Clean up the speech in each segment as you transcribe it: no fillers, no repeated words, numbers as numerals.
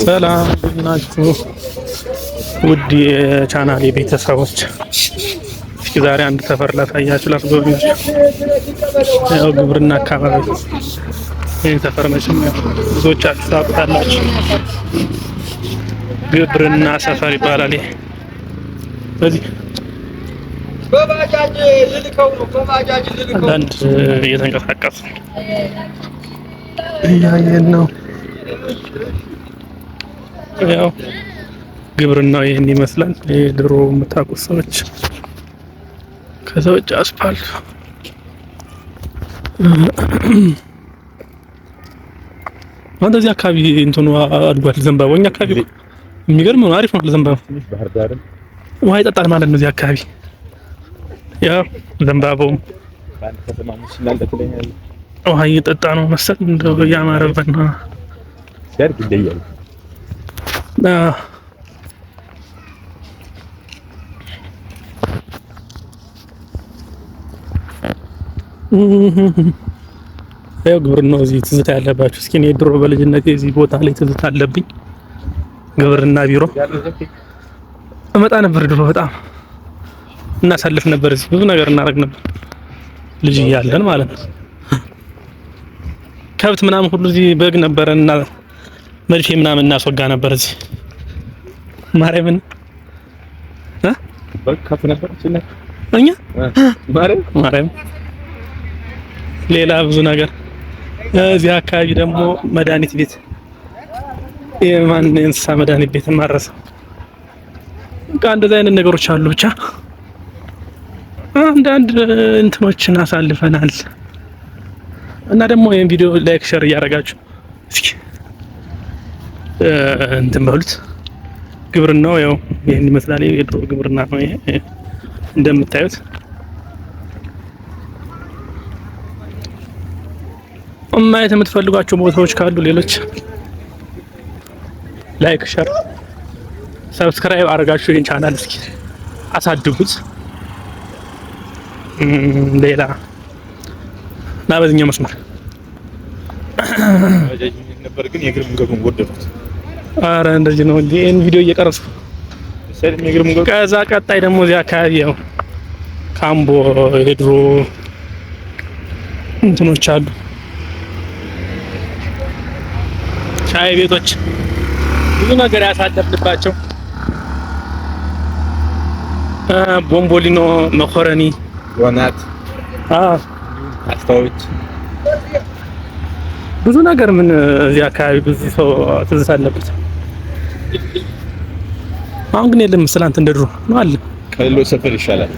ሰላም ናችሁ ውድ የቻናሌ ቤተሰቦች። እስኪ ዛሬ አንድ ሰፈር ላሳያችሁ፣ ላስጎብኛችሁ። ያው ግብርና አካባቢ ይህ ሰፈር መቼም ብዙዎቻችሁ ታውቁታላችሁ። ግብርና ሰፈር ይባላል። ይሄ በዚህ አንዳንድ እየተንቀሳቀሱ እያየን ነው። ያው ግብርናው ይህን ይመስላል። ድሮ የምታውቁት ሰዎች ከዛ ውጭ አስፓልት እንደዚህ አካባቢ እንትኑ አድጓል። ዘንባባው እኛ አካባቢ የሚገርም ነው፣ አሪፍ ነው። ዘንባባው ውሃ ይጠጣል ማለት ነው እዚህ አካባቢ። ያው ዘንባባው ውሃ እየጠጣ ነው መሰል፣ እንደው እያማረበት ነው ሲያድግ ይለያል። ያው ግብርናው እዚህ ትዝታ ያለባችሁ። እስኪ እኔ ድሮ በልጅነቴ እዚህ ቦታ ላይ ትዝታ አለብኝ። ግብርና ቢሮ እመጣ ነበር ድሮ፣ በጣም እናሳልፍ ነበር። እዚህ ብዙ ነገር እናደርግ ነበር ልጅ እያለን ማለት ነው። ከብት ምናምን ሁሉ እዚህ በግ ነበረና መድፌ ምናምን እናስወጋ ነበር እዚህ ማርያምን በግ ከብት ነበር እኛ ማርያም ሌላ ብዙ ነገር። እዚህ አካባቢ ደግሞ መድኃኒት ቤት የማን የእንስሳ መድኃኒት ቤት ማረሰ በቃ እንደዚህ አይነት ነገሮች አሉ። ብቻ አንዳንድ እንትኖችን አሳልፈናል እና ደግሞ ይሄን ቪዲዮ ላይክ ሼር እያደረጋችሁ እስኪ እንትን በሉት። ግብርናው ያው ይሄን ይመስላል። የድሮ ግብርና ነው ይሄ እንደምታዩት። ማየት የምትፈልጓቸው ቦታዎች ካሉ ሌሎች ላይክ ሼር ሰብስክራይብ አድርጋችሁ ይሄን ቻናል እስኪ አሳድጉት። ሌላ እና በዚህኛው መስመር ነበር ግን የእግር መንገዱን ወደድኩት። አረ እንደዚህ ነው እንዴ? ይሄን ቪዲዮ እየቀረጽኩ ሰልም የእግር መንገዱ። ከዛ ቀጣይ ደግሞ እዚህ አካባቢ ያው ካምቦ የድሮ እንትኖች አሉ፣ ሻይ ቤቶች፣ ብዙ ነገር ያሳለፍንባቸው ቦምቦሊኖ፣ መኮረኒ፣ ዶናት፣ ፓስታዎች፣ ብዙ ነገር ምን እዚህ አካባቢ ብዙ ሰው ትዝታ አለበት። አሁን ግን የለም ስላንት እንደድሮ ነው አለ። ከሌሎ ሰፈር ይሻላል።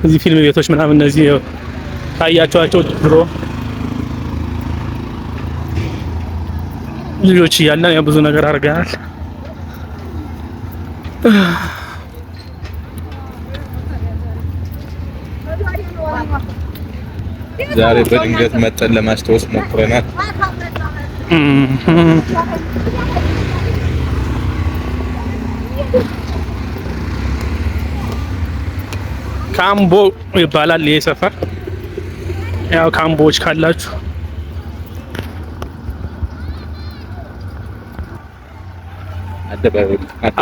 እዚህ ፊልም ቤቶች ምናምን እነዚህ ታያቸዋቸው ድሮ ልጆች እያለን ያው ብዙ ነገር አድርገናል። ዛሬ በድንገት መጠን ለማስታወስ ሞክረናል። ካምቦ ይባላል ይሄ ሰፈር። ያው ካምቦዎች ካላችሁ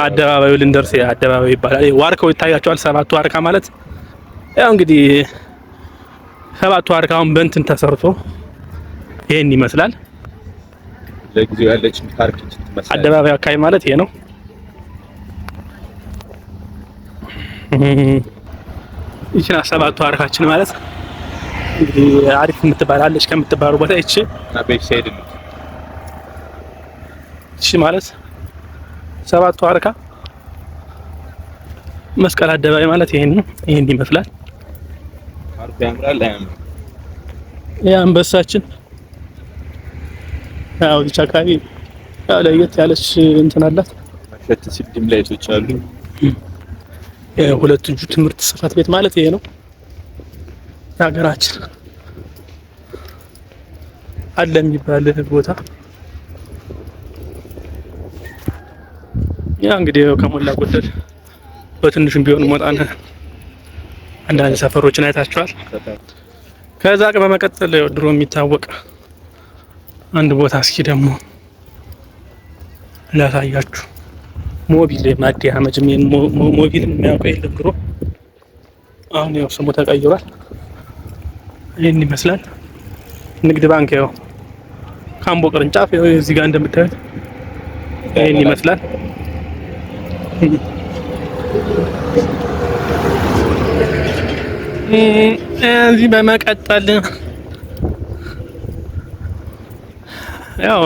አደባባዩ ልንደርስ አደባባዩ ይባላል። ዋርካው ይታያቸዋል። ሰባቱ ዋርካ ማለት ያው እንግዲህ ሰባቱ ዋርካውን በእንትን ተሰርቶ ይሄን ይመስላል። ለጊዜው ያለችን ፓርክ ትመስላለች። አደባባዩ አካባቢ ማለት ይሄ ነው። ይችና ሰባቱ ዋርካችን ማለት እንግዲህ አሪፍ የምትባላለች ከምትባለው ቦታ ይቺ አቤት ሳይድ ነው። እሺ ማለት ሰባቱ ዋርካ መስቀል አደባባይ ማለት ይሄን ነው። ይሄን ይመስላል። ፓርኩ ያምራል። አንበሳችን ያው እዚህ አካባቢ ያው ለየት ያለች እንትን አላት። ማሸት ሲልም ላይቶች አሉ። የሁለት እጁ ትምህርት ጽሕፈት ቤት ማለት ይሄ ነው። የሀገራችን አለ የሚባል ቦታ ያ እንግዲህ ከሞላ ጎደል በትንሹም ቢሆን ሞጣን አንዳንድ ሰፈሮችን አይታችኋል። ከዛ በመቀጠል ድሮ የሚታወቅ አንድ ቦታ እስኪ ደግሞ ላሳያችሁ። ሞቢል ማዲያ መጅም ሞቢል የሚያውቀው የለም ድሮ። አሁን ያው ስሙ ተቀይሯል። ይህን ይመስላል። ንግድ ባንክ ያው ካምቦ ቅርንጫፍ ያው እዚህ ጋር እንደምታዩት ይህን ይመስላል። እዚህ በመቀጠል ያው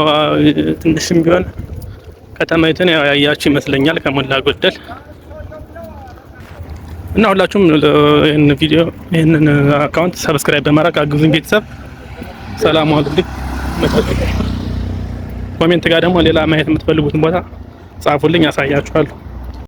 ትንሽም ቢሆን ከተማይቱን ያው ያያችሁ ይመስለኛል ከሞላ ጎደል። እና ሁላችሁም ይሄን ቪዲዮ ይሄንን አካውንት ሰብስክራይብ በማድረግ አግዙኝ ቤተሰብ። ሰላም ዋሉልኝ። ኮሜንት ጋር ደግሞ ሌላ ማየት የምትፈልጉትን ቦታ ጻፉልኝ፣ ያሳያችኋለሁ።